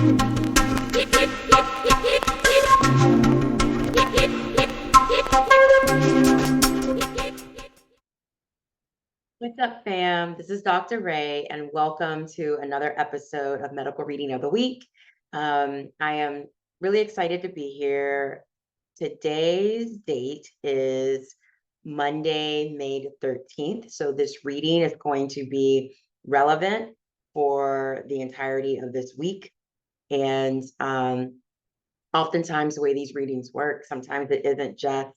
What's up, fam? This is Dr. Ray, and welcome to another episode of Medical Reading of the Week. I am really excited to be here. Today's date is Monday, May the 13th. So this reading is going to be relevant for the entirety of this week. And oftentimes the way these readings work, sometimes it isn't just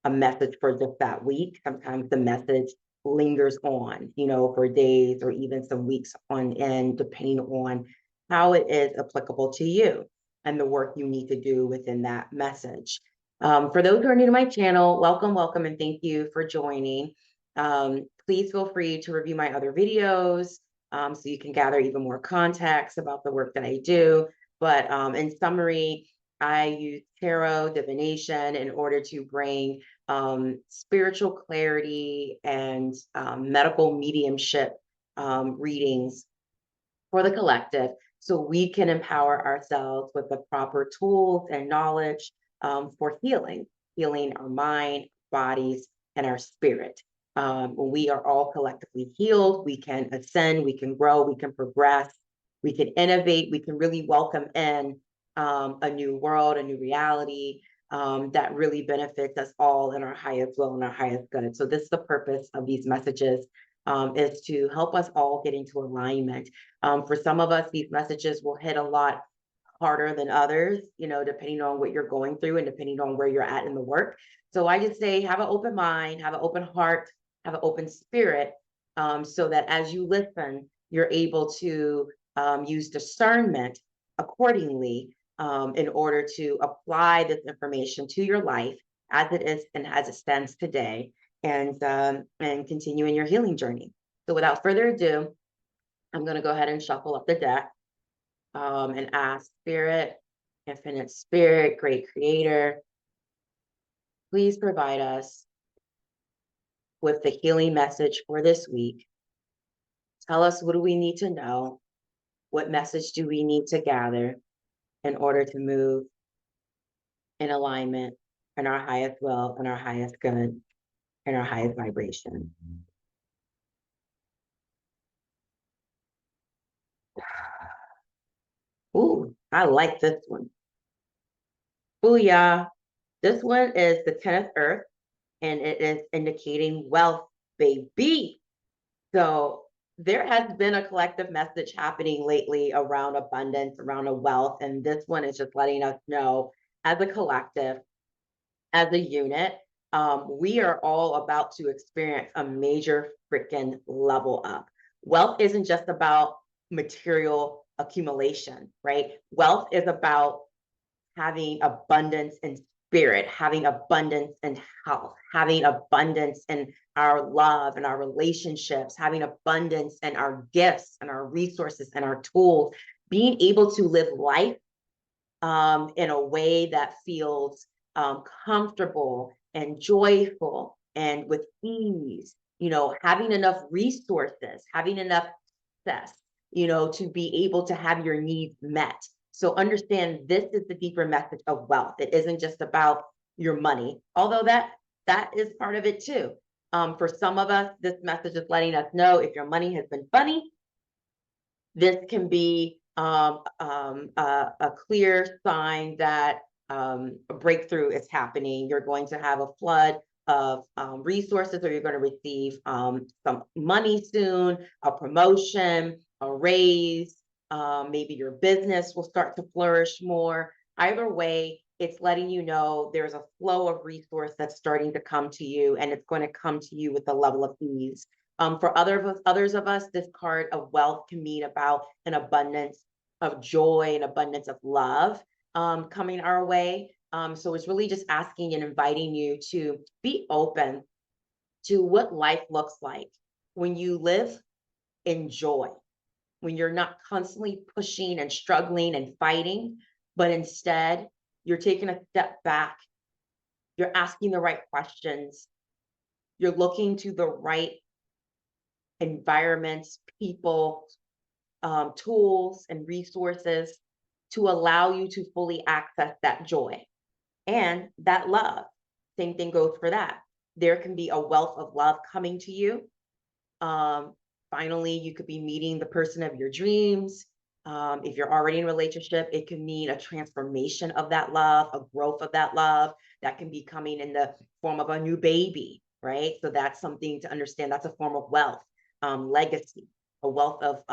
a message for just that week. Sometimes the message lingers on, for days or even some weeks on end, depending on how it is applicable to you and the work you need to do within that message. For those who are new to my channel, welcome, and thank you for joining. Please feel free to review my other videos so you can gather even more context about the work that I do. But in summary, I use tarot divination in order to bring spiritual clarity and medical mediumship readings for the collective, so we can empower ourselves with the proper tools and knowledge for healing our mind, bodies, and our spirit. When we are all collectively healed, we can ascend, we can grow, we can progress, we can innovate, we can really welcome in a new world, a new reality that really benefits us all in our highest will and our highest good. So this is the purpose of these messages, is to help us all get into alignment. For some of us, these messages will hit a lot harder than others, depending on what you're going through and depending on where you're at in the work. So I just say, have an open mind, have an open heart, have an open spirit, so that as you listen, you're able to use discernment accordingly, in order to apply this information to your life as it is and as it stands today, and continue in your healing journey. So without further ado, I'm going to go ahead and shuffle up the deck and ask Spirit, Infinite Spirit, Great Creator, please provide us with the healing message for this week. Tell us, what do we need to know? What message do we need to gather in order to move in alignment in our highest will and our highest good and our highest vibration? Ooh, I like this one. Booyah. This one is the 10th Earth, and it is indicating wealth, baby. So there has been a collective message happening lately around abundance, around a wealth, and this one is just letting us know, as a collective, as a unit, we are all about to experience a major freaking level up. Wealth isn't just about material accumulation, right? Wealth is about having abundance in spirit, having abundance in health, having abundance in our love and our relationships, having abundance in our gifts and our resources and our tools, being able to live life in a way that feels comfortable and joyful and with ease, having enough resources, having enough access, to be able to have your needs met. So understand, this is the deeper message of wealth. It isn't just about your money, although that is part of it too. For some of us, this message is letting us know, if your money has been funny, this can be a clear sign that a breakthrough is happening. You're going to have a flood of resources, or you're going to receive some money soon, a promotion, a raise. Maybe your business will start to flourish more. Either way, it's letting you know there's a flow of resource that's starting to come to you, and it's going to come to you with a level of ease. For others of us, this card of wealth can mean about an abundance of joy, an abundance of love coming our way. So it's really just asking and inviting you to be open to what life looks like when you live in joy, when you're not constantly pushing and struggling and fighting, but instead you're taking a step back, you're asking the right questions, you're looking to the right environments, people, tools, and resources to allow you to fully access that joy and that love. Same thing goes for that. There can be a wealth of love coming to you. Finally, you could be meeting the person of your dreams. If you're already in a relationship, it can mean a transformation of that love, a growth of that love that can be coming in the form of a new baby, right? So that's something to understand. That's a form of wealth, legacy, a wealth of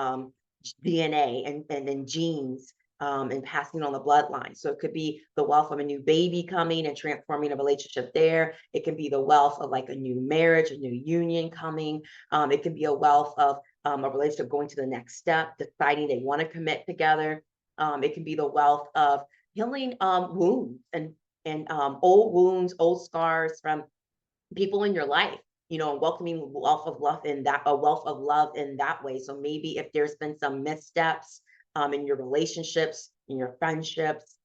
DNA and genes, and passing on the bloodline. So it could be the wealth of a new baby coming and transforming a relationship there. It can be the wealth of like a new marriage, a new union coming. It can be a wealth of a relationship going to the next step, deciding they want to commit together. It can be the wealth of healing wounds and old wounds, old scars from people in your life, and welcoming wealth of love in that, a wealth of love in that way. So maybe if there's been some missteps in your relationships, in your friendships,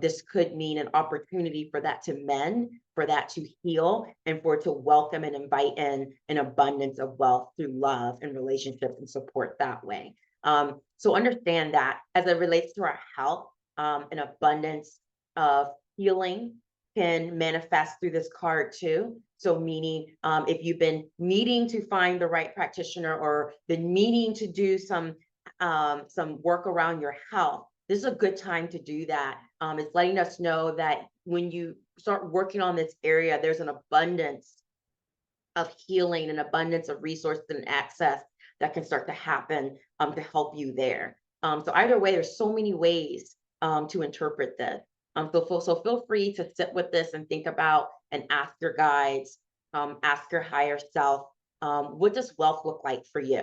this could mean an opportunity for that to mend, for that to heal, and for it to welcome and invite in an abundance of wealth through love and relationships and support that way. So understand that as it relates to our health, an abundance of healing can manifest through this card too. So meaning if you've been needing to find the right practitioner or been needing to do some work around your health, this is a good time to do that. It's letting us know that when you start working on this area, there's an abundance of healing, an abundance of resources and access that can start to happen to help you there. So either way, there's so many ways to interpret this. So feel free to sit with this and think about and ask your guides, ask your higher self, what does wealth look like for you?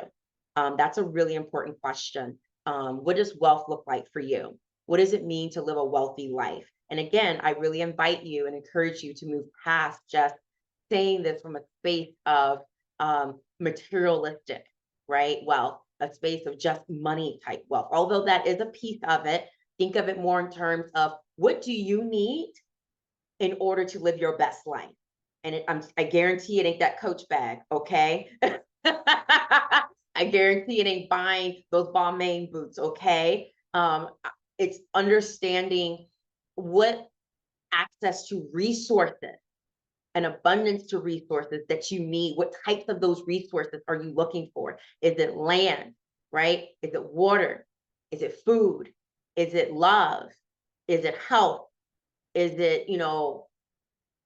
That's a really important question. What does wealth look like for you? What does it mean to live a wealthy life? And again, I really invite you and encourage you to move past just saying this from a space of materialistic, right? Wealth, a space of just money type wealth. Although that is a piece of it, think of it more in terms of what do you need in order to live your best life? And I guarantee it ain't that Coach bag, okay? I guarantee it ain't buying those Balmain boots, okay? It's understanding what access to resources, an abundance to resources that you need. What types of those resources are you looking for? Is it land, right? Is it water? Is it food? Is it love? Is it health? Is it,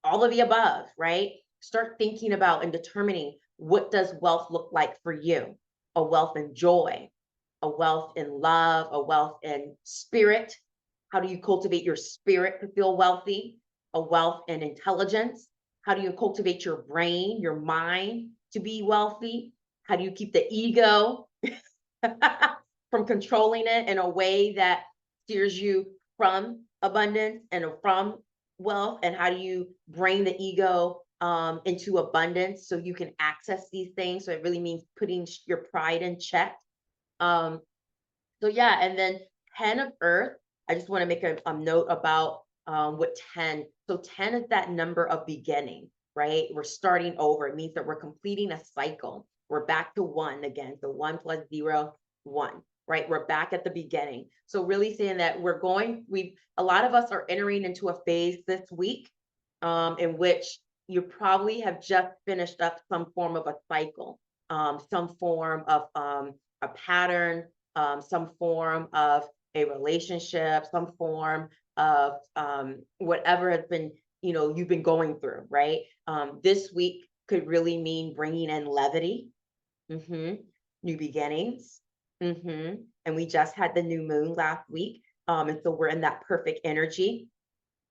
all of the above, right? Start thinking about and determining what does wealth look like for you? A wealth in joy, a wealth in love, a wealth in spirit. How do you cultivate your spirit to feel wealthy? A wealth in intelligence. How do you cultivate your brain, your mind to be wealthy? How do you keep the ego from controlling it in a way that steers you from abundance and from wealth? And how do you bring the ego into abundance so you can access these things? So it really means putting your pride in check. So yeah, and then 10 of Earth, I just want to make a note about what 10. So 10 is that number of beginning, right? We're starting over. It means that we're completing a cycle. We're back to one again. So 1 + 0, 1, right? We're back at the beginning. So really saying that a lot of us are entering into a phase this week in which you probably have just finished up some form of a cycle, some form of a pattern, some form of a relationship, some form of whatever has been, you've been going through, right? This week could really mean bringing in levity, new beginnings, and we just had the new moon last week, and so we're in that perfect energy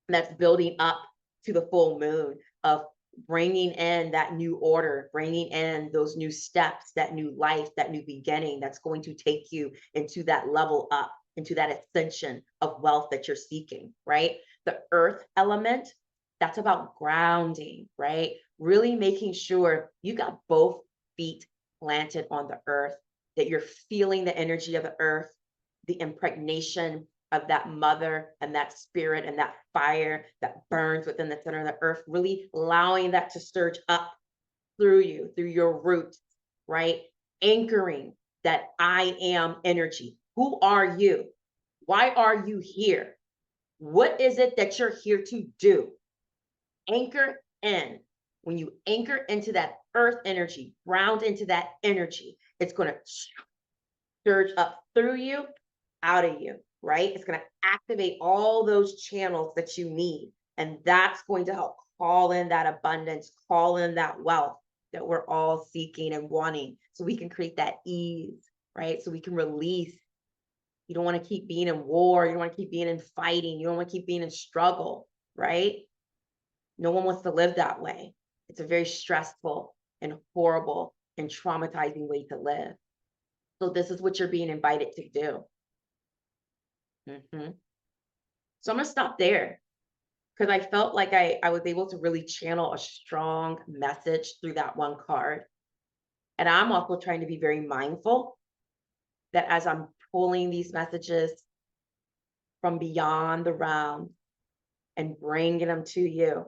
that's building up to the full moon of bringing in that new order, bringing in those new steps, that new life, that new beginning that's going to take you into that level up, into that ascension of wealth that you're seeking, right? The earth element, that's about grounding, right? Really making sure you got both feet planted on the earth, that you're feeling the energy of the earth, the impregnation of that mother and that spirit and that fire that burns within the center of the earth, really allowing that to surge up through you, through your roots, right? Anchoring that I am energy. Who are you? Why are you here? What is it that you're here to do? Anchor in. When you anchor into that earth energy, ground into that energy, it's going to surge up through you, out of you, right? It's going to activate all those channels that you need. And that's going to help call in that abundance, call in that wealth that we're all seeking and wanting, so we can create that ease, right? So we can release. You don't want to keep being in war. You don't want to keep being in fighting. You don't want to keep being in struggle, right? No one wants to live that way. It's a very stressful and horrible and traumatizing way to live. So this is what you're being invited to do. So I'm going to stop there, because I felt like I was able to really channel a strong message through that one card. And I'm also trying to be very mindful that as I'm pulling these messages from beyond the realm and bringing them to you,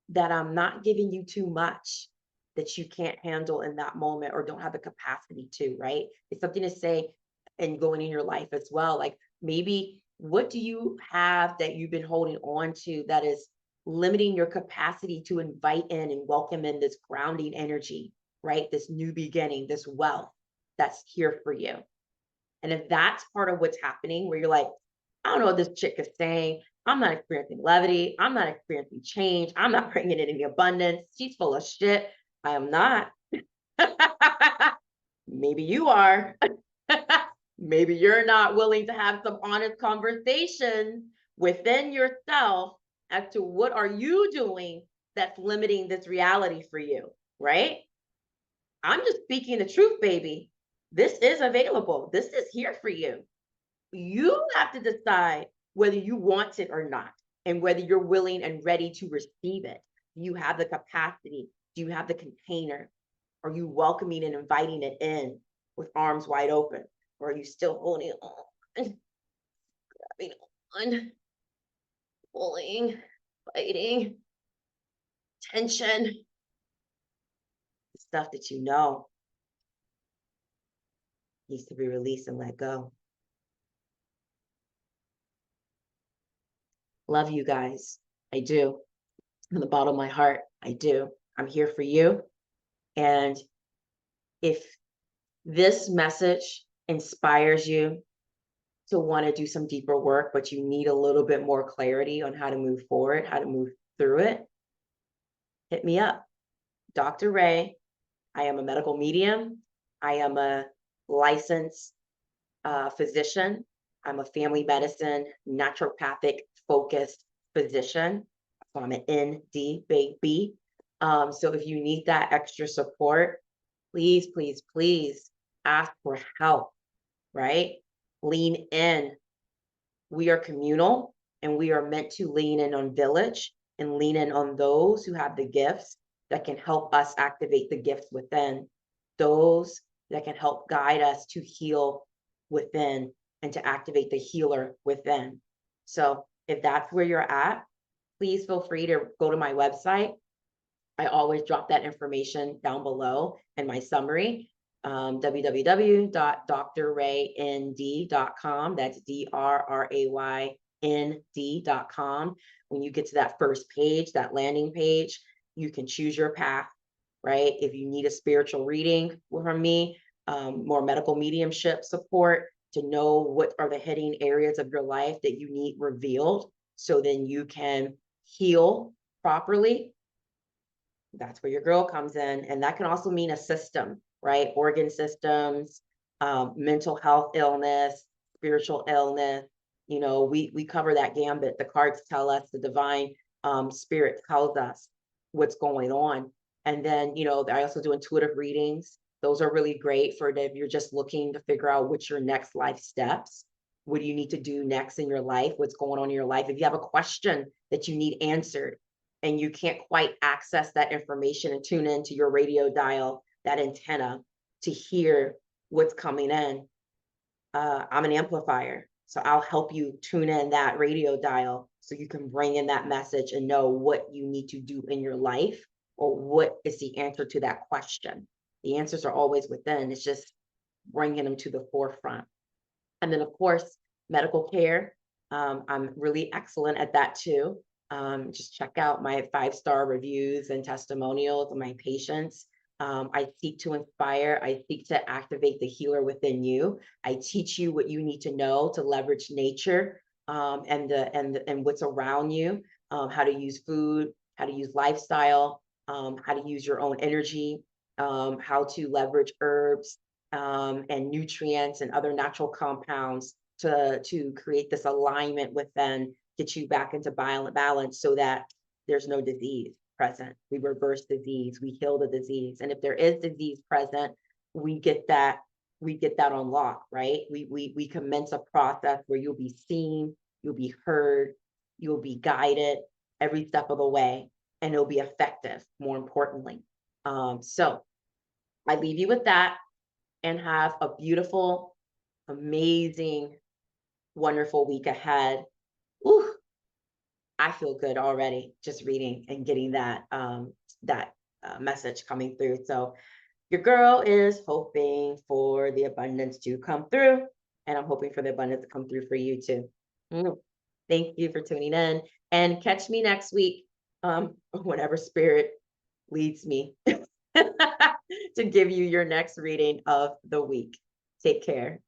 that I'm not giving you too much that you can't handle in that moment or don't have the capacity to, right? It's something to say and going in your life as well. Like, maybe what do you have that you've been holding on to that is limiting your capacity to invite in and welcome in this grounding energy, right? This new beginning, this wealth that's here for you. And if that's part of what's happening, where you're like, I don't know what this chick is saying. I'm not experiencing levity. I'm not experiencing change. I'm not bringing in any abundance. She's full of shit. I am not. Maybe you are. Maybe you're not willing to have some honest conversation within yourself as to what are you doing that's limiting this reality for you, right? I'm just speaking the truth, baby. This is available. This is here for you. You have to decide whether you want it or not, and whether you're willing and ready to receive it. Do you have the capacity? Do you have the container? Are you welcoming and inviting it in with arms wide open? Or are you still holding on, grabbing on, pulling, fighting, tension, the stuff that you know needs to be released and let go? Love you guys. I do. From the bottom of my heart, I do. I'm here for you. And if this message inspires you to want to do some deeper work, but you need a little bit more clarity on how to move forward, how to move through it, hit me up. Dr. Ray. I am a medical medium. I am a licensed physician. I'm a family medicine, naturopathic focused physician. So I'm an ND baby. So if you need that extra support, please, please, please ask for help, right? Lean in. We are communal, and we are meant to lean in on village and lean in on those who have the gifts that can help us activate the gifts within, those that can help guide us to heal within and to activate the healer within. So if that's where you're at, please feel free to go to my website. I always drop that information down below in my summary, www.drraynd.com. That's DRRAYND.com. When you get to that first page, that landing page, you can choose your path, right? If you need a spiritual reading from me, more medical mediumship support to know what are the hidden areas of your life that you need revealed, so then you can heal properly, that's where your girl comes in. And that can also mean a system, right? Organ systems, mental health illness, spiritual illness. You know, we cover that gambit. The cards tell us, the divine spirit tells us what's going on. And then, you know, I also do intuitive readings. Those are really great for if you're just looking to figure out what's your next life steps. What do you need to do next in your life? What's going on in your life? If you have a question that you need answered, and you can't quite access that information and tune into your radio dial, that antenna, to hear what's coming in, I'm an amplifier. So I'll help you tune in that radio dial so you can bring in that message and know what you need to do in your life, or what is the answer to that question. The answers are always within. It's just bringing them to the forefront. And then, of course, medical care. I'm really excellent at that too. Just check out my 5-star reviews and testimonials of my patients. I seek to inspire. I seek to activate the healer within you. I teach you what you need to know to leverage nature, and what's around you, how to use food, how to use lifestyle, how to use your own energy, how to leverage herbs, and nutrients and other natural compounds to create this alignment within, get you back into balance so that there's no disease present. We reverse disease, we heal the disease. And if there is disease present, we get that, unlocked, right? We commence a process where you'll be seen, you'll be heard, you'll be guided every step of the way, and it'll be effective, more importantly. So I leave you with that, and have a beautiful, amazing, wonderful week ahead. Ooh, I feel good already just reading and getting that message coming through. So your girl is hoping for the abundance to come through, and I'm hoping for the abundance to come through for you too. Thank you for tuning in, and catch me next week, whenever spirit leads me to give you your next reading of the week. Take care.